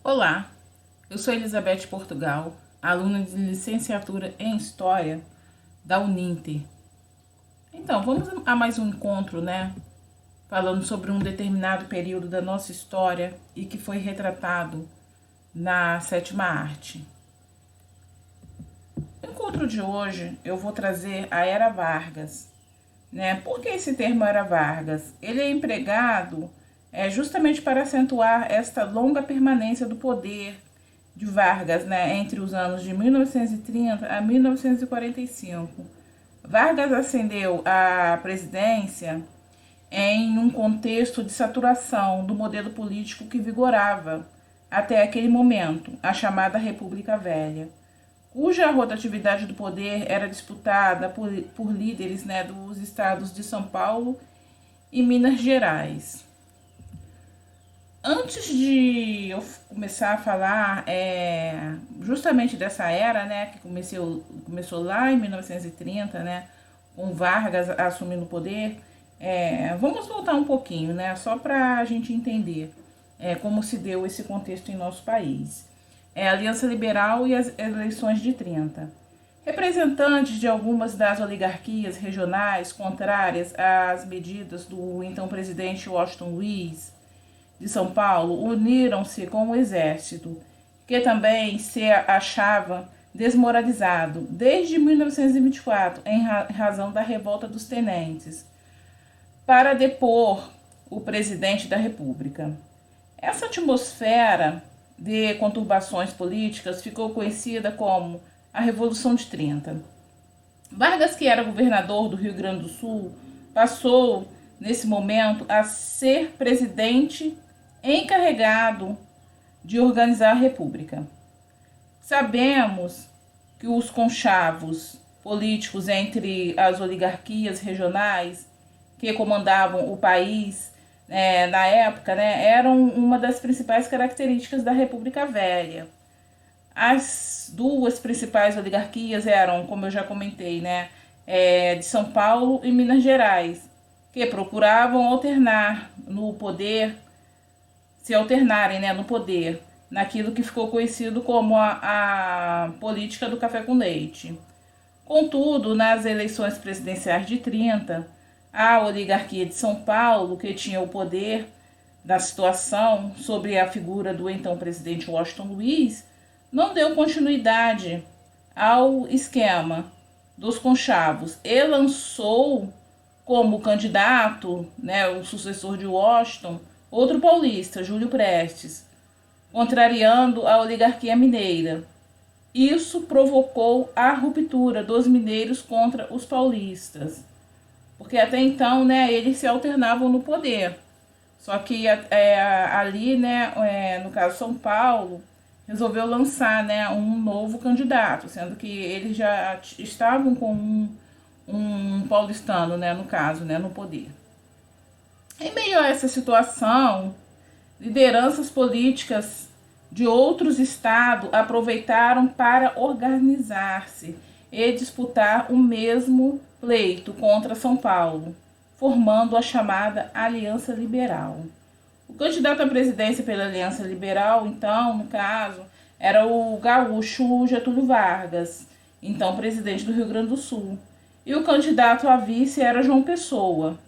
Olá, eu sou Elizabeth Portugal, aluna de licenciatura em História da Uninter. Então, vamos a mais um encontro, falando sobre um determinado período da nossa história e que foi retratado na sétima arte. No encontro de hoje, eu vou trazer a Era Vargas. Por que esse termo Era Vargas? Ele é empregado justamente para acentuar esta longa permanência do poder de Vargas, entre os anos de 1930 a 1945. Vargas ascendeu à presidência em um contexto de saturação do modelo político que vigorava até aquele momento, a chamada República Velha, cuja rotatividade do poder era disputada por líderes dos estados de São Paulo e Minas Gerais. Antes de eu começar a falar justamente dessa era, que começou lá em 1930, com Vargas assumindo o poder, vamos voltar um pouquinho, só para a gente entender como se deu esse contexto em nosso país. A Aliança Liberal e as eleições de 30. Representantes de algumas das oligarquias regionais contrárias às medidas do então presidente Washington Luiz de São Paulo uniram-se com o exército, que também se achava desmoralizado desde 1924 em razão da revolta dos tenentes, para depor o presidente da República. Essa atmosfera de conturbações políticas ficou conhecida como a Revolução de 30. Vargas, que era governador do Rio Grande do Sul, passou nesse momento a ser presidente encarregado de organizar a República. Sabemos que os conchavos políticos entre as oligarquias regionais que comandavam o país na época eram uma das principais características da República Velha. As duas principais oligarquias eram, como eu já comentei, de São Paulo e Minas Gerais, que procuravam alternar no poder, se alternarem no poder, naquilo que ficou conhecido como a política do café com leite. Contudo, nas eleições presidenciais de 30, a oligarquia de São Paulo, que tinha o poder da situação sobre a figura do então presidente Washington Luiz, não deu continuidade ao esquema dos conchavos e lançou como candidato, o sucessor de Washington, outro paulista, Júlio Prestes, contrariando a oligarquia mineira. Isso provocou a ruptura dos mineiros contra os paulistas, porque até então eles se alternavam no poder. Só que ali, no caso São Paulo, resolveu lançar um novo candidato, sendo que eles já estavam com um paulistano, no caso, no poder. Em meio a essa situação, lideranças políticas de outros estados aproveitaram para organizar-se e disputar o mesmo pleito contra São Paulo, formando a chamada Aliança Liberal. O candidato à presidência pela Aliança Liberal, então, no caso, era o gaúcho Getúlio Vargas, então presidente do Rio Grande do Sul. E o candidato a vice era João Pessoa,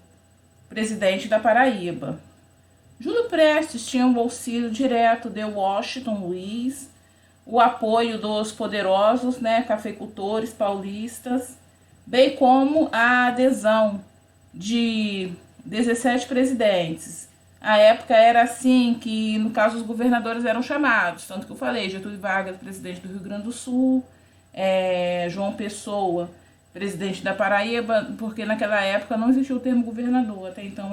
presidente da Paraíba. Júlio Prestes tinha um auxílio direto de Washington Luiz, o apoio dos poderosos cafeicultores paulistas, bem como a adesão de 17 presidentes. A época era assim que, no caso, os governadores eram chamados, tanto que eu falei, Getúlio Vargas, presidente do Rio Grande do Sul, João Pessoa, presidente da Paraíba, porque naquela época não existia o termo governador, até então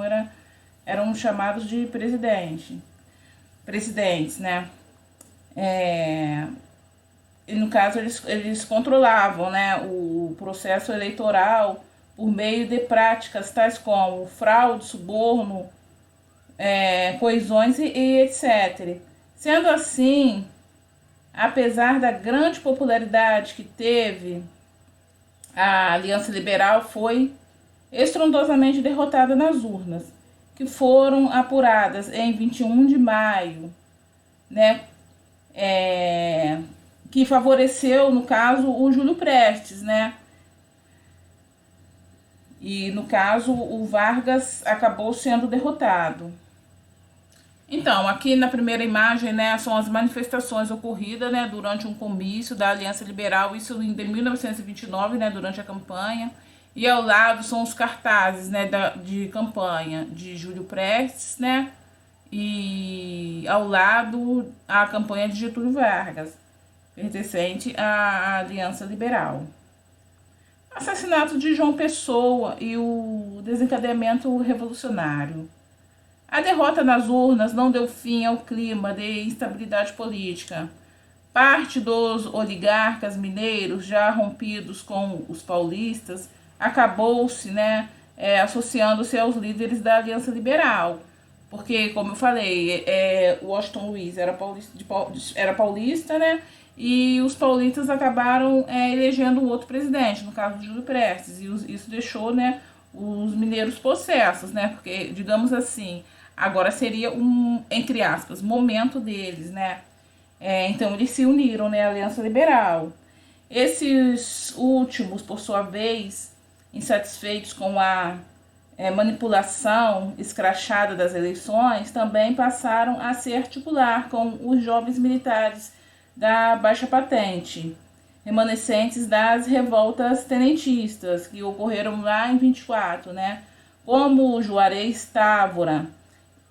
eram chamados de presidentes, e no caso eles controlavam o processo eleitoral por meio de práticas tais como fraude, suborno, coisões e etc. Sendo assim, apesar da grande popularidade que teve, a Aliança Liberal foi estrondosamente derrotada nas urnas, que foram apuradas em 21 de maio, que favoreceu, no caso, o Júlio Prestes, né? E, no caso, o Vargas acabou sendo derrotado. Então, aqui na primeira imagem, né, são as manifestações ocorridas, né, durante um comício da Aliança Liberal, isso em 1929, né, durante a campanha. E ao lado são os cartazes, né, de campanha de Júlio Prestes, né, e ao lado a campanha de Getúlio Vargas, pertencente à Aliança Liberal. Assassinato de João Pessoa e o desencadeamento revolucionário. A derrota nas urnas não deu fim ao clima de instabilidade política. Parte dos oligarcas mineiros, já rompidos com os paulistas, acabou-se, né, associando-se aos líderes da Aliança Liberal. Porque, como eu falei, Washington Luiz era paulista, né? E os paulistas acabaram elegendo um outro presidente, no caso de Júlio Prestes. E isso deixou, né, os mineiros possessos, né? Porque, digamos assim, agora seria entre aspas, momento deles, né? Então eles se uniram, né, à Aliança Liberal. Esses últimos, por sua vez, insatisfeitos com a manipulação escrachada das eleições, também passaram a se articular com os jovens militares da Baixa Patente, remanescentes das revoltas tenentistas, que ocorreram lá em 24, né? Como Juarez Távora,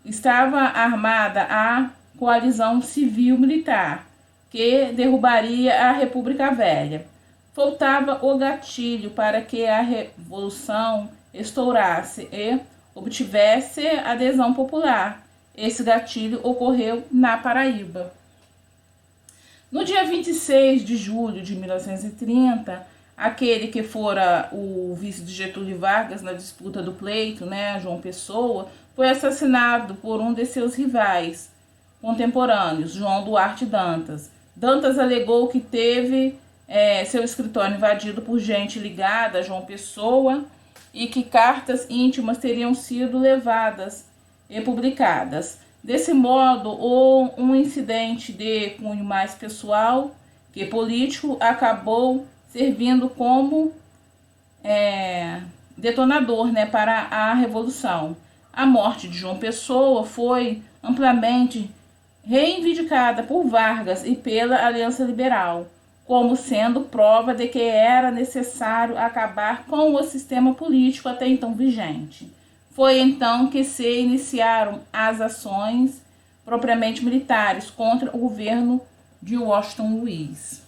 estava armada a coalizão civil-militar, que derrubaria a República Velha. Faltava o gatilho para que a revolução estourasse e obtivesse adesão popular. Esse gatilho ocorreu na Paraíba. No dia 26 de julho de 1930, aquele que fora o vice de Getúlio Vargas na disputa do pleito, né, João Pessoa, foi assassinado por um de seus rivais contemporâneos, João Duarte Dantas. Dantas alegou que teve seu escritório invadido por gente ligada a João Pessoa e que cartas íntimas teriam sido levadas e publicadas. Desse modo, um incidente de cunho mais pessoal que político acabou servindo como detonador, né, para a Revolução. A morte de João Pessoa foi amplamente reivindicada por Vargas e pela Aliança Liberal, como sendo prova de que era necessário acabar com o sistema político até então vigente. Foi então que se iniciaram as ações propriamente militares contra o governo de Washington Luiz.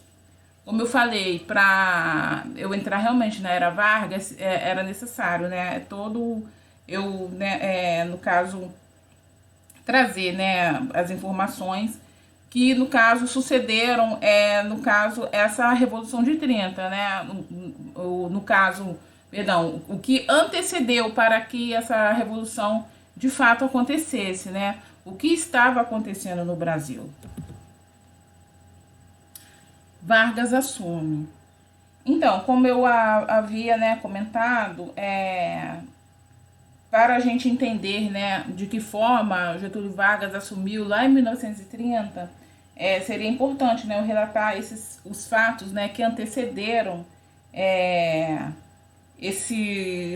Como eu falei, para eu entrar realmente na era Vargas, era necessário, né, no caso, trazer, né, as informações que, no caso, sucederam, no caso, essa Revolução de 30, né, no caso, perdão, o que antecedeu para que essa revolução de fato acontecesse, né, o que estava acontecendo no Brasil. Vargas assume. Então, como eu havia, né, comentado, para a gente entender, né, de que forma Getúlio Vargas assumiu lá em 1930, seria importante, né, eu relatar os fatos, né, que antecederam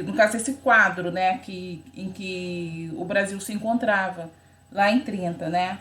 no caso, esse quadro, né, em que o Brasil se encontrava lá em 30, né.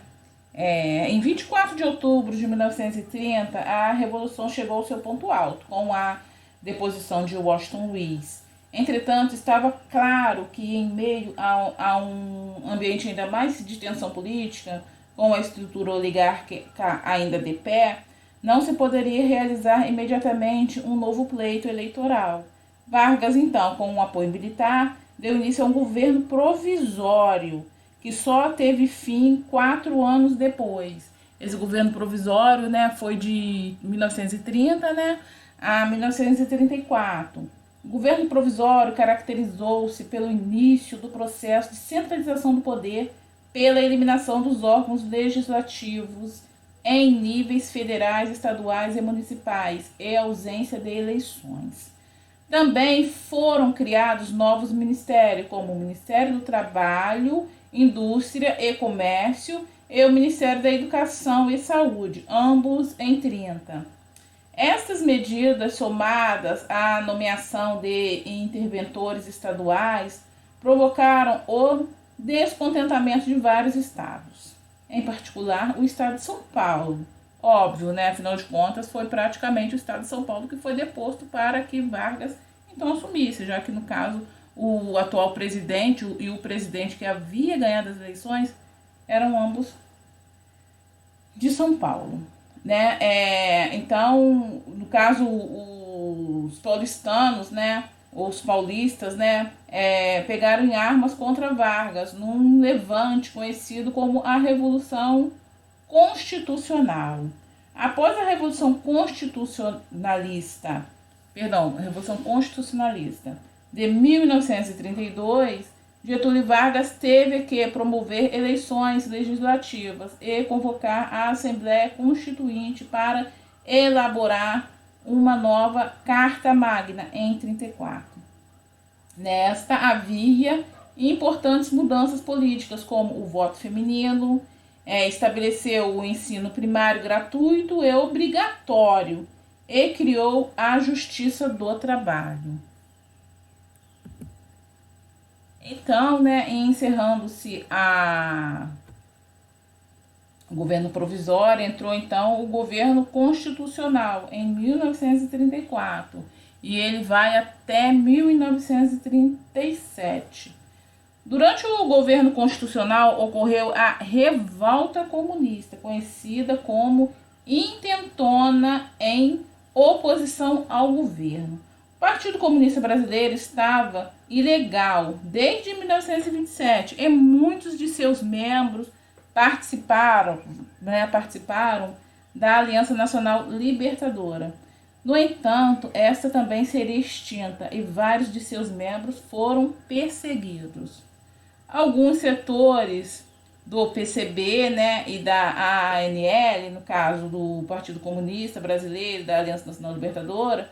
Em 24 de outubro de 1930, a Revolução chegou ao seu ponto alto, com a deposição de Washington Luiz. Entretanto, estava claro que, em meio a um ambiente ainda mais de tensão política, com a estrutura oligárquica ainda de pé, não se poderia realizar imediatamente um novo pleito eleitoral. Vargas, então, com o apoio militar, deu início a um governo provisório, que só teve fim 4 anos depois. Esse governo provisório, né, foi de 1930, né, a 1934. O governo provisório caracterizou-se pelo início do processo de centralização do poder, pela eliminação dos órgãos legislativos em níveis federais, estaduais e municipais e ausência de eleições. Também foram criados novos ministérios, como o Ministério do Trabalho, Indústria e Comércio e o Ministério da Educação e Saúde, ambos em 30. Estas medidas, somadas à nomeação de interventores estaduais, provocaram o descontentamento de vários estados, em particular o estado de São Paulo. Óbvio, né? Afinal de contas, foi praticamente o estado de São Paulo que foi deposto para que Vargas então assumisse, já que no caso o atual presidente e o presidente que havia ganhado as eleições eram ambos de São Paulo, né? Então, no caso, os paulistanos, né? Os paulistas, né? Pegaram em armas contra Vargas num levante conhecido como a Revolução Constitucional. Após a Revolução Constitucionalista, de 1932, Getúlio Vargas teve que promover eleições legislativas e convocar a Assembleia Constituinte para elaborar uma nova Carta Magna em 34. Nesta havia importantes mudanças políticas, como o voto feminino, estabeleceu o ensino primário gratuito e obrigatório e criou a Justiça do Trabalho. Então, né, encerrando-se o governo provisório, entrou então o governo constitucional em 1934 e ele vai até 1937. Durante o governo constitucional ocorreu a Revolta Comunista, conhecida como Intentona, em oposição ao governo. O Partido Comunista Brasileiro estava ilegal desde 1927 e muitos de seus membros participaram da Aliança Nacional Libertadora. No entanto, esta também seria extinta e vários de seus membros foram perseguidos. Alguns setores do PCB, né, e da ANL, no caso do Partido Comunista Brasileiro, da Aliança Nacional Libertadora,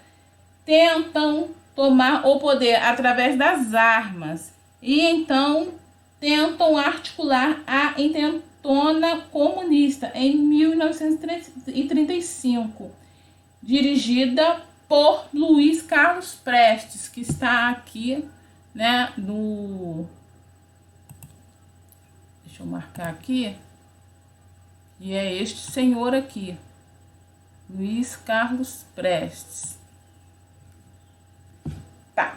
tentam tomar o poder através das armas e então tentam articular a Intentona Comunista em 1935, dirigida por Luiz Carlos Prestes, que está aqui, né, deixa eu marcar aqui, e é este senhor aqui, Luiz Carlos Prestes. Tá,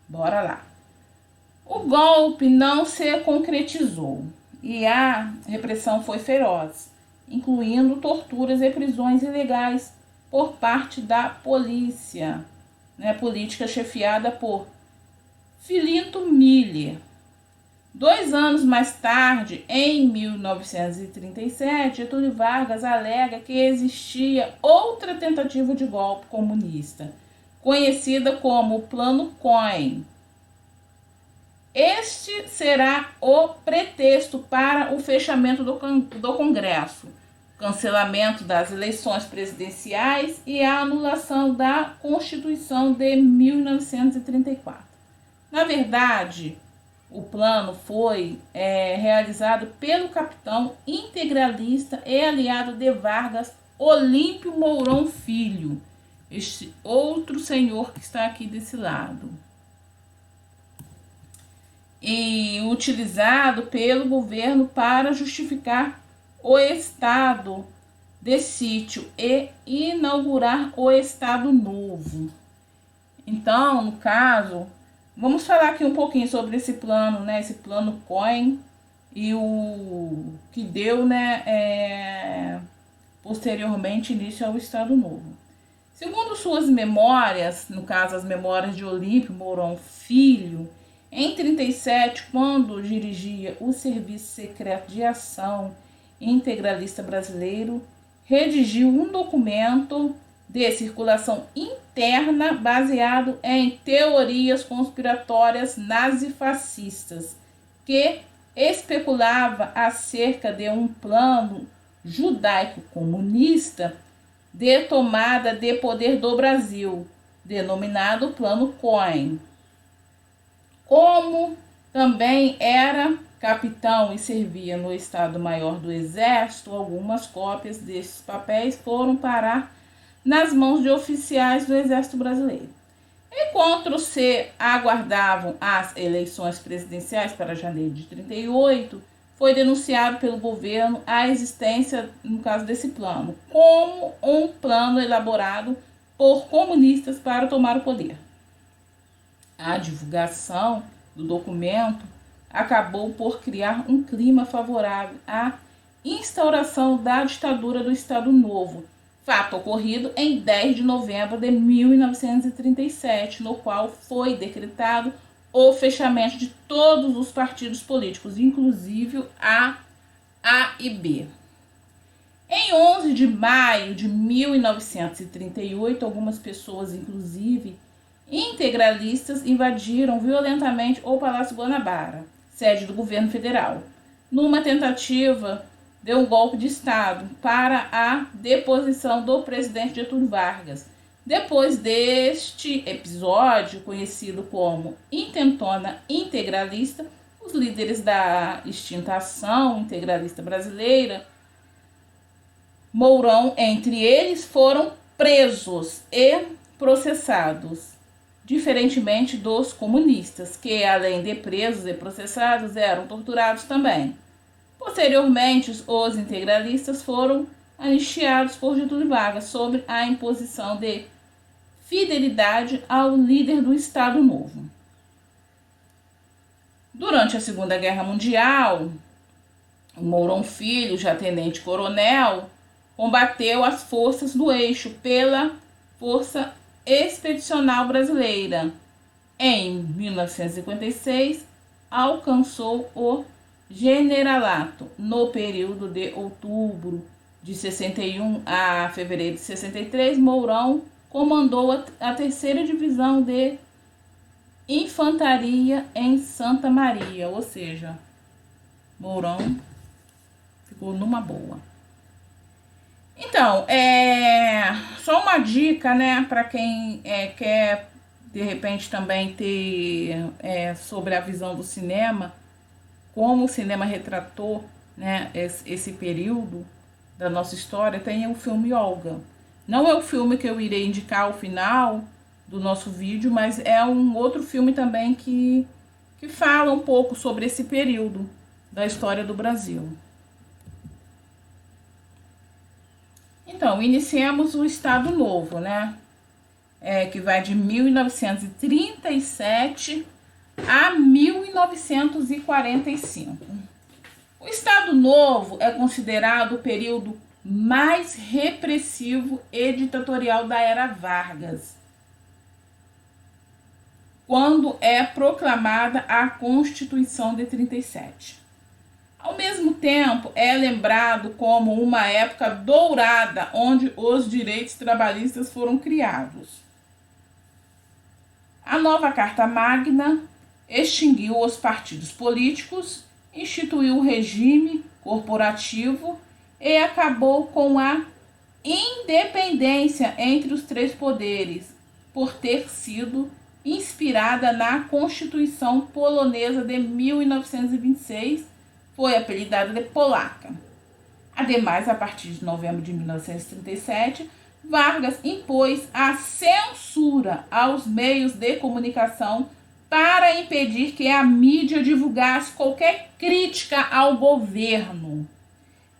bora lá. O golpe não se concretizou e a repressão foi feroz, incluindo torturas e prisões ilegais por parte da polícia, né, política chefiada por Filinto Miller. 2 anos mais tarde, em 1937, Getúlio Vargas alega que existia outra tentativa de golpe comunista, conhecida como Plano Cohen. Este será o pretexto para o fechamento do Congresso, cancelamento das eleições presidenciais e a anulação da Constituição de 1934. Na verdade, o plano foi realizado pelo capitão integralista e aliado de Vargas, Olímpio Mourão Filho, este outro senhor que está aqui desse lado, e utilizado pelo governo para justificar o estado de sítio e inaugurar o Estado Novo. Então, no caso, vamos falar aqui um pouquinho sobre esse plano, né? Esse plano Cohen e o que deu, né, posteriormente início ao Estado Novo. Segundo suas memórias, no caso as memórias de Olímpio Mourão Filho, em 37, quando dirigia o Serviço Secreto de Ação Integralista Brasileiro, redigiu um documento de circulação interna baseado em teorias conspiratórias nazifascistas, que especulava acerca de um plano judaico-comunista de tomada de poder do Brasil, denominado Plano Cohen. Como também era capitão e servia no Estado-Maior do Exército, algumas cópias desses papéis foram parar nas mãos de oficiais do Exército Brasileiro. Enquanto se aguardavam as eleições presidenciais para janeiro de 1938, foi denunciado pelo governo a existência, no caso desse plano, como um plano elaborado por comunistas para tomar o poder. A divulgação do documento acabou por criar um clima favorável à instauração da ditadura do Estado Novo, fato ocorrido em 10 de novembro de 1937, no qual foi decretado o fechamento de todos os partidos políticos, inclusive A e B. Em 11 de maio de 1938, algumas pessoas, inclusive integralistas, invadiram violentamente o Palácio Guanabara, sede do governo federal, numa tentativa de um golpe de Estado para a deposição do presidente Getúlio Vargas. Depois deste episódio, conhecido como Intentona Integralista, os líderes da extinta Ação Integralista Brasileira, Mourão entre eles, foram presos e processados, diferentemente dos comunistas, que além de presos e processados, eram torturados também. Posteriormente, os integralistas foram anistiados por Getúlio Vargas sob a imposição de fidelidade ao líder do Estado Novo. Durante a Segunda Guerra Mundial, o Mourão Filho, já tenente-coronel, combateu as forças do Eixo pela Força Expedicional Brasileira. Em 1956, alcançou o generalato. No período de outubro de 61 a fevereiro de 63, Mourão comandou a 3ª Divisão de Infantaria em Santa Maria, ou seja, Mourão ficou numa boa. Então, só uma dica, né, para quem quer de repente também ter sobre a visão do cinema, como o cinema retratou, né, esse período da nossa história. Tem o filme Olga. Não é o filme que eu irei indicar ao final do nosso vídeo, mas é um outro filme também que fala um pouco sobre esse período da história do Brasil. Então, iniciamos o Estado Novo, né? Que vai de 1937 a 1945. O Estado Novo é considerado o período mais repressivo e ditatorial da era Vargas, quando é proclamada a Constituição de 37. Ao mesmo tempo, é lembrado como uma época dourada onde os direitos trabalhistas foram criados. A nova Carta Magna extinguiu os partidos políticos, instituiu o regime corporativo e acabou com a independência entre os 3 poderes, por ter sido inspirada na Constituição Polonesa de 1926, foi apelidada de Polaca. Ademais, a partir de novembro de 1937, Vargas impôs a censura aos meios de comunicação para impedir que a mídia divulgasse qualquer crítica ao governo.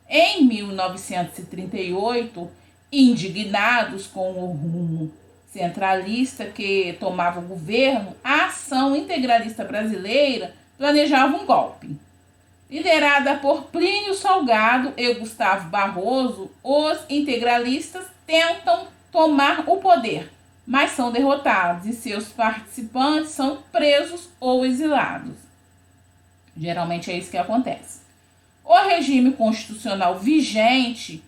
Em 1938, indignados com o rumo centralista que tomava o governo, a Ação Integralista Brasileira planejava um golpe. Liderada por Plínio Salgado e Gustavo Barroso, os integralistas tentam tomar o poder, mas são derrotados e seus participantes são presos ou exilados. Geralmente é isso que acontece. O regime constitucional vigente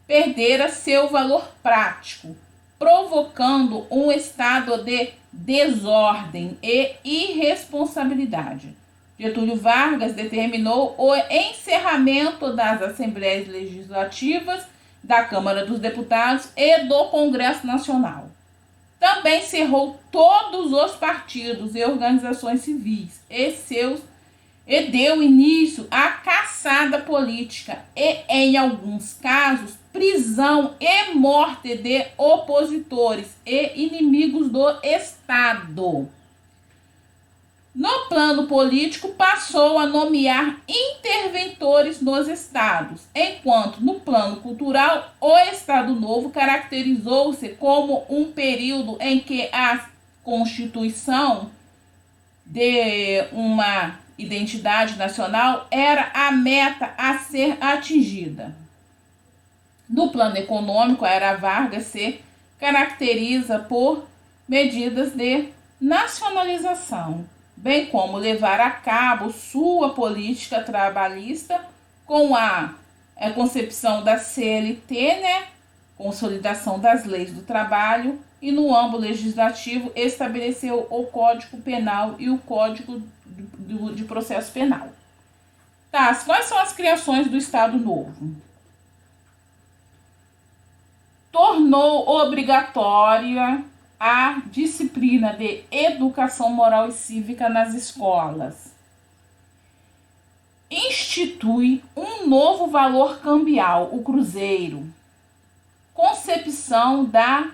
perdera seu valor prático, provocando um estado de desordem e irresponsabilidade. Getúlio Vargas determinou o encerramento das Assembleias Legislativas, da Câmara dos Deputados e do Congresso Nacional. Também cerrou todos os partidos e organizações civis e seus e deu início à caçada política e, em alguns casos, prisão e morte de opositores e inimigos do Estado. No plano político, passou a nomear interventores nos estados, enquanto no plano cultural, o Estado Novo caracterizou-se como um período em que a constituição de uma identidade nacional era a meta a ser atingida. No plano econômico, a era Vargas se caracteriza por medidas de nacionalização, bem como levar a cabo sua política trabalhista com a concepção da CLT, né, consolidação das leis do trabalho, e no âmbito legislativo estabeleceu o Código Penal e o Código de Processo Penal. Tá, quais são as criações do Estado Novo? Tornou obrigatória a disciplina de educação moral e cívica nas escolas. Institui um novo valor cambial, o cruzeiro. Concepção da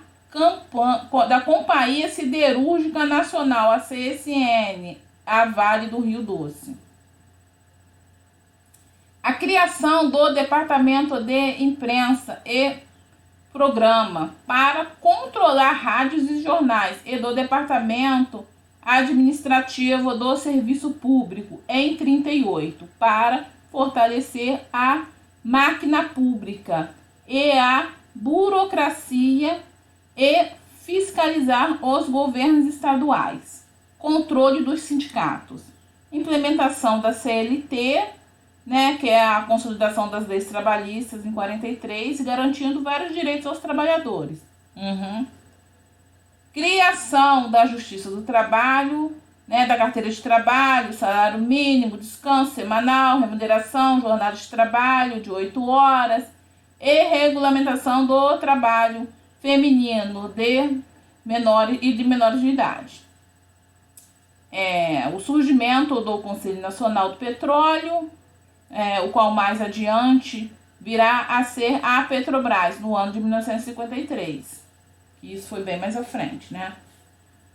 Companhia Siderúrgica Nacional, a CSN, a Vale do Rio Doce. A criação do Departamento de Imprensa e Programa para controlar rádios e jornais e do Departamento Administrativo do Serviço Público em 38, para fortalecer a máquina pública e a burocracia e fiscalizar os governos estaduais. Controle dos sindicatos. Implementação da CLT, né, que é a consolidação das leis trabalhistas em 43, garantindo vários direitos aos trabalhadores. Criação da Justiça do Trabalho, né, da carteira de trabalho, salário mínimo, descanso semanal, remuneração, jornada de trabalho de 8 horas e regulamentação do trabalho feminino de menores e de menores de idade. O surgimento do Conselho Nacional do Petróleo, o qual mais adiante virá a ser a Petrobras, no ano de 1953. Isso foi bem mais à frente, né?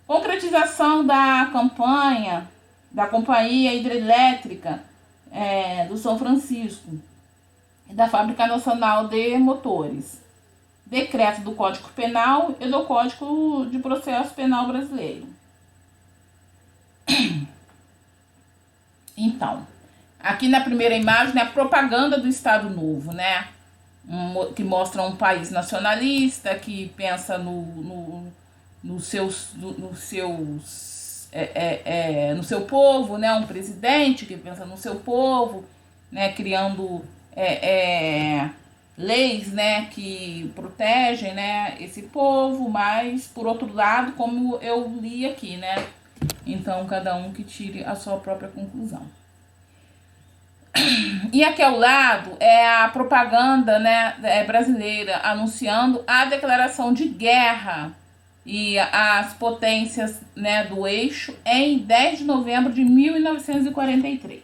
Concretização da campanha da Companhia Hidrelétrica do São Francisco e da Fábrica Nacional de Motores. Decreto do Código Penal e do Código de Processo Penal Brasileiro. Então, aqui na primeira imagem é a propaganda do Estado Novo, né? Que mostra um país nacionalista, que pensa no seu povo, né? Um presidente que pensa no seu povo, né? Criando leis, né? Que protegem, né? Esse povo, mas por outro lado, como eu li aqui, né? Então, cada um que tire a sua própria conclusão. E aqui ao lado é a propaganda, né, brasileira anunciando a declaração de guerra e as potências, né, do eixo em 10 de novembro de 1943.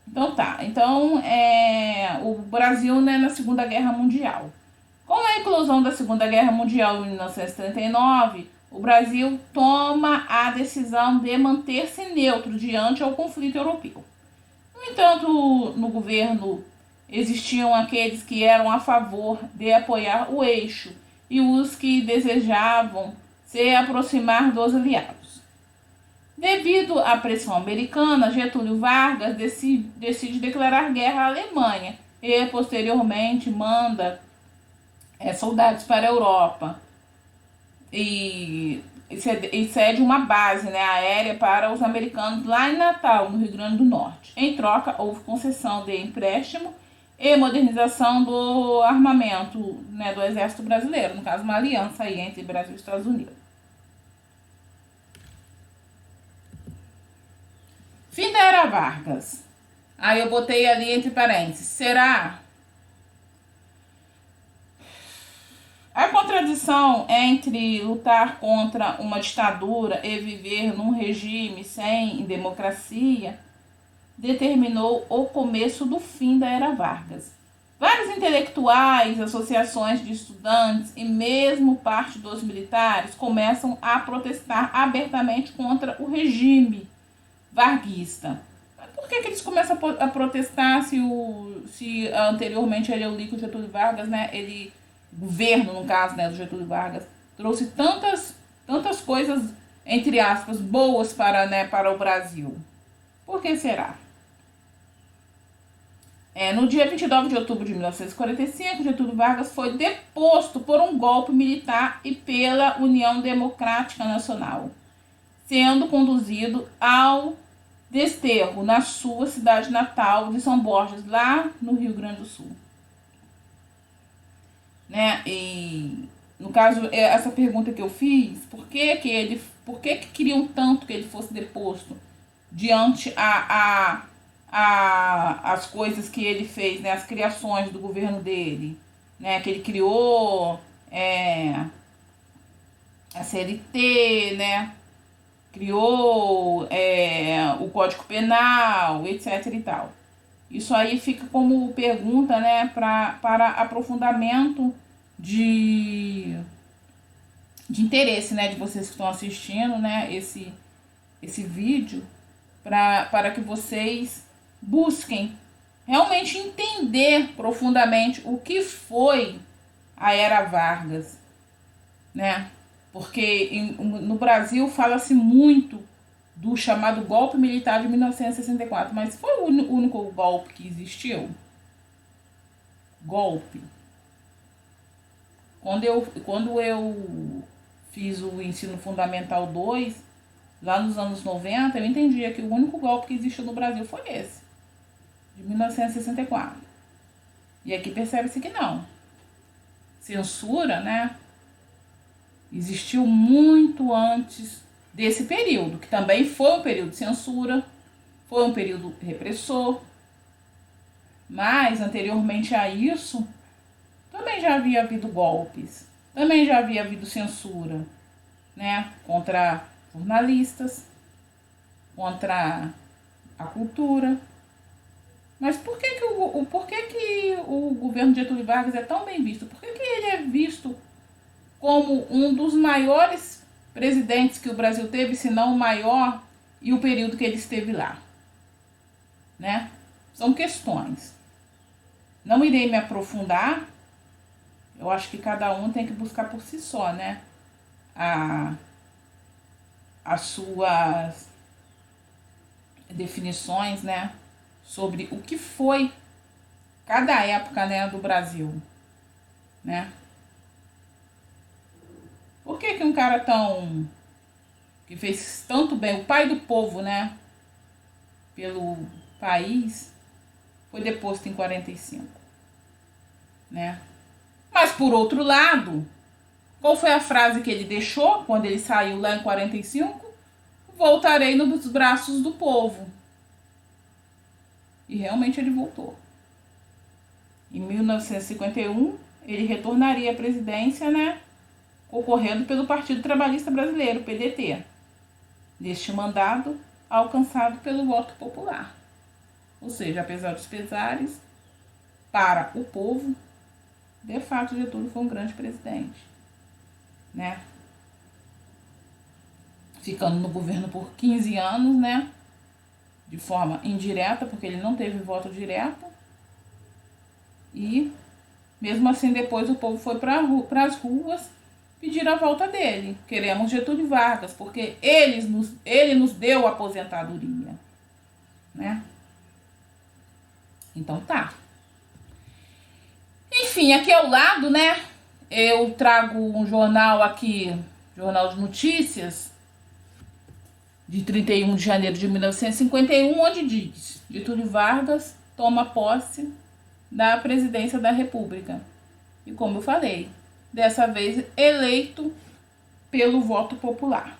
Então tá, o Brasil, né, na Segunda Guerra Mundial. Com a eclosão da Segunda Guerra Mundial em 1939, o Brasil toma a decisão de manter-se neutro diante ao conflito europeu. No entanto, no governo existiam aqueles que eram a favor de apoiar o eixo e os que desejavam se aproximar dos aliados. Devido à pressão americana, Getúlio Vargas decide declarar guerra à Alemanha e posteriormente manda soldados para a Europa e cede uma base, né, aérea para os americanos lá em Natal, no Rio Grande do Norte. Em troca, houve concessão de empréstimo e modernização do armamento, né, do Exército Brasileiro, no caso uma aliança aí entre Brasil e Estados Unidos. Fim da Era Vargas. Aí eu botei ali entre parênteses, será? A contradição entre lutar contra uma ditadura e viver num regime sem democracia determinou o começo do fim da Era Vargas. Vários intelectuais, associações de estudantes e mesmo parte dos militares começam a protestar abertamente contra o regime varguista. Por que eles começam a protestar se anteriormente ele, eu li que o Getúlio Vargas, né, ele, governo no caso, né, do Getúlio Vargas, trouxe tantas coisas, entre aspas, boas para o Brasil? Por que será? No dia 29 de outubro de 1945, Getúlio Vargas foi deposto por um golpe militar e pela União Democrática Nacional, sendo conduzido ao desterro na sua cidade natal de São Borges, lá no Rio Grande do Sul. Né? E, no caso, essa pergunta que eu fiz, por que queriam tanto que ele fosse deposto diante as coisas que ele fez, né, as criações do governo dele, né, que ele criou a CLT, né, criou o Código Penal, etc. e tal. Isso aí fica como pergunta, né, para aprofundamento de interesse, né, de vocês que estão assistindo, né, esse vídeo, para que vocês busquem realmente entender profundamente o que foi a Era Vargas, né? Porque no Brasil fala-se muito do chamado golpe militar de 1964, mas foi o único golpe que existiu? Golpe. Quando eu fiz o ensino fundamental 2, lá nos anos 90, eu entendia que o único golpe que existiu no Brasil foi esse, de 1964. E aqui percebe-se que não. Censura, né, existiu muito antes desse período, que também foi um período de censura, foi um período repressor, mas anteriormente a isso, também já havia havido golpes, também já havia havido censura, né, contra jornalistas, contra a cultura. Mas por que o governo de Getúlio Vargas é tão bem visto? Por que ele é visto como um dos maiores presidentes que o Brasil teve, se não o maior, e o período que ele esteve lá? Né? São questões. Não irei me aprofundar. Eu acho que cada um tem que buscar por si só, né, as suas definições, né, sobre o que foi cada época, né, do Brasil, né? Por que um cara que fez tanto bem, o pai do povo, né, pelo país, foi deposto em 45, né? Mas por outro lado, qual foi a frase que ele deixou quando ele saiu lá em 45? Voltarei nos braços do povo. E realmente ele voltou. Em 1951, ele retornaria à presidência, né, concorrendo pelo Partido Trabalhista Brasileiro, PDT, neste mandado alcançado pelo voto popular. Ou seja, apesar dos pesares, para o povo, de fato, Getúlio foi um grande presidente, né? Ficando no governo por 15 anos, né? De forma indireta, porque ele não teve voto direto. E, mesmo assim, depois o povo foi para as ruas pedir a volta dele. Queremos Getúlio Vargas, porque ele nos deu a aposentadoria, né? Então tá. Enfim, aqui ao lado, né, eu trago um jornal aqui, Jornal de Notícias, de 31 de janeiro de 1951, onde diz: Getúlio Vargas toma posse da presidência da República. E como eu falei, dessa vez eleito pelo voto popular.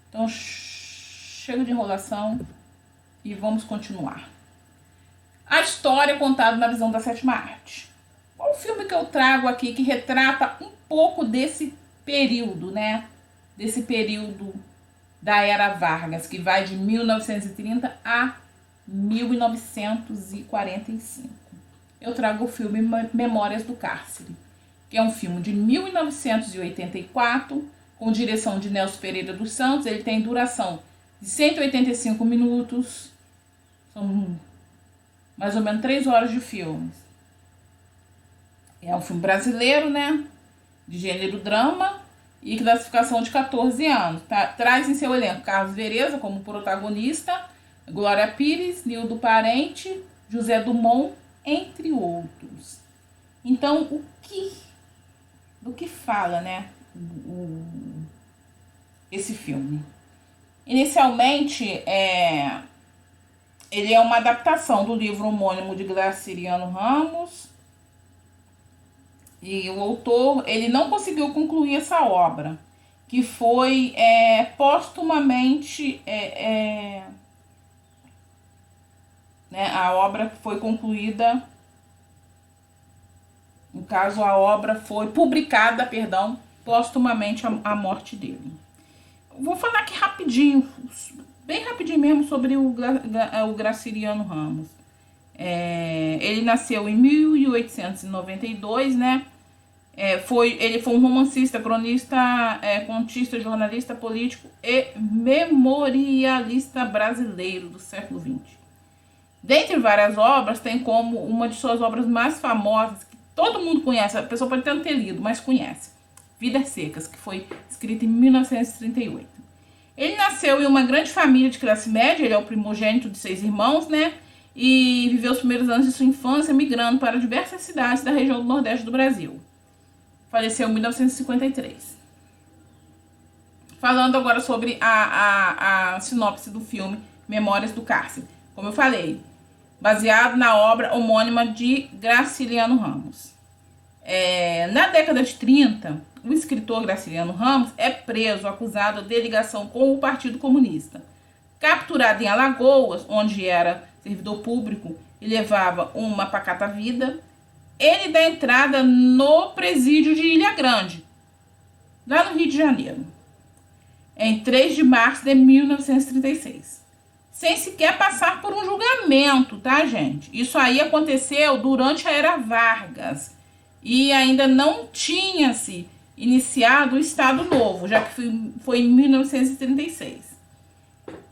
Então, chega de enrolação e vamos continuar. A história contada na visão da sétima arte. Qual o filme que eu trago aqui que retrata um pouco desse período, né? Desse período da Era Vargas, que vai de 1930 a 1945. Eu trago o filme Memórias do Cárcere, que é um filme de 1984, com direção de Nelson Pereira dos Santos. Ele tem duração de 185 minutos, são mais ou menos 3 horas de filme. É um filme brasileiro, né? De gênero drama e classificação de 14 anos. Traz em seu elenco Carlos Vereza como protagonista, Glória Pires, Nildo Parente, José Dumont, entre outros. Então, do que fala, né, esse filme? Inicialmente, ele é uma adaptação do livro homônimo de Graciliano Ramos, e o autor, ele não conseguiu concluir essa obra, que foi póstumamente, né, a obra foi concluída, no caso a obra foi publicada, póstumamente a morte dele. Vou falar aqui rapidinho, bem rapidinho mesmo, sobre o Graciliano Ramos. Ele nasceu em 1892, né? Ele foi um romancista, cronista, contista, jornalista político e memorialista brasileiro do século XX. Dentre várias obras, tem como uma de suas obras mais famosas, que todo mundo conhece, a pessoa pode até não ter lido, mas conhece, Vidas Secas, que foi escrita em 1938. Ele nasceu em uma grande família de classe média, ele é o primogênito de 6 irmãos, né? E viveu os primeiros anos de sua infância migrando para diversas cidades da região do Nordeste do Brasil. Faleceu em 1953. Falando agora sobre a sinopse do filme Memórias do Cárcere. Como eu falei, baseado na obra homônima de Graciliano Ramos. Na década de 30, o escritor Graciliano Ramos é preso, acusado de ligação com o Partido Comunista. Capturado em Alagoas, onde era servidor público e levava uma pacata vida, ele dá entrada no presídio de Ilha Grande, lá no Rio de Janeiro, em 3 de março de 1936. Sem sequer passar por um julgamento, tá, gente? Isso aí aconteceu durante a Era Vargas e ainda não tinha-se iniciado o Estado Novo, já que foi em 1936.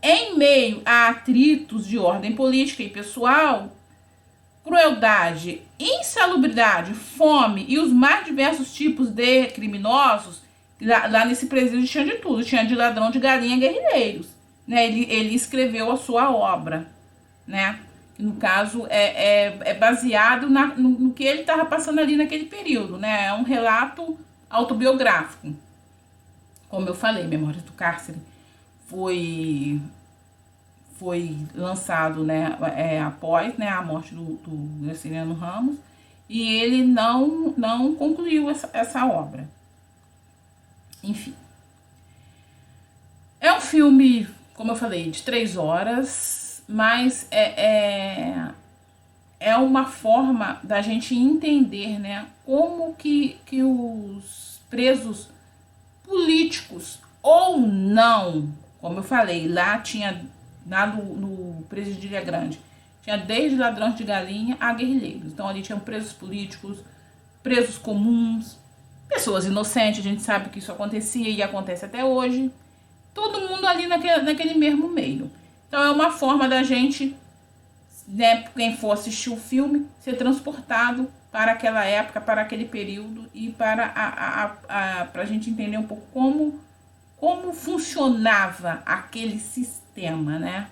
Em meio a atritos de ordem política e pessoal, crueldade, insalubridade, fome e os mais diversos tipos de criminosos, lá nesse presídio tinha de tudo, tinha de ladrão de galinha, guerrilheiros, né? Ele escreveu a sua obra, né? Que no caso é baseado no que ele estava passando ali naquele período, né? É um relato autobiográfico. Como eu falei, Memórias do Cárcere foi lançado, né, após, né, a morte do Graciliano Ramos, e ele não concluiu essa obra. Enfim. É um filme, como eu falei, de 3 horas, mas é uma forma da gente entender, né, como que os presos políticos ou não, como eu falei, lá no presídio de Ilha Grande, tinha desde ladrões de galinha a guerrilheiros. Então ali tinham presos políticos, presos comuns, pessoas inocentes, a gente sabe que isso acontecia e acontece até hoje. Todo mundo ali naquele mesmo meio. Então é uma forma da gente, né, quem for assistir o filme, ser transportado para aquela época, para aquele período e para a gente entender um pouco como funcionava aquele sistema, né?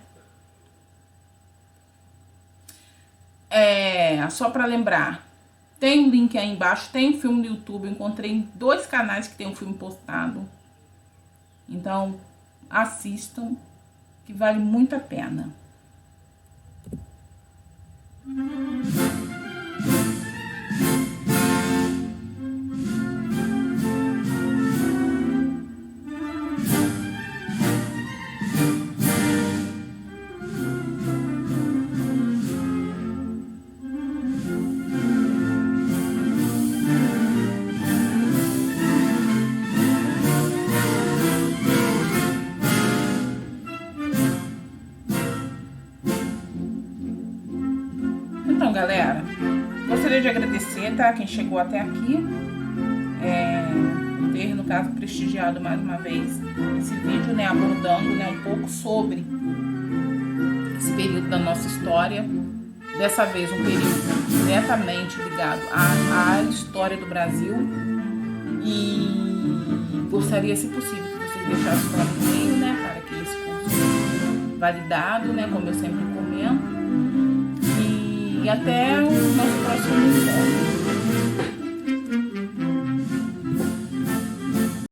Só para lembrar, tem um link aí embaixo, tem um filme no YouTube, eu encontrei em 2 canais que tem um filme postado. Então, assistam, que vale muito a pena. galera, gostaria de agradecer, tá? Quem chegou até aqui. Ter, no caso, prestigiado mais uma vez esse vídeo, né? Abordando, né, um pouco sobre esse período da nossa história. Dessa vez, um período diretamente ligado à história do Brasil. E gostaria, se possível, que vocês deixassem para o e-mail, né? Para que esse curso seja validado, né? Como eu sempre comento. E até o nosso próximo encontro.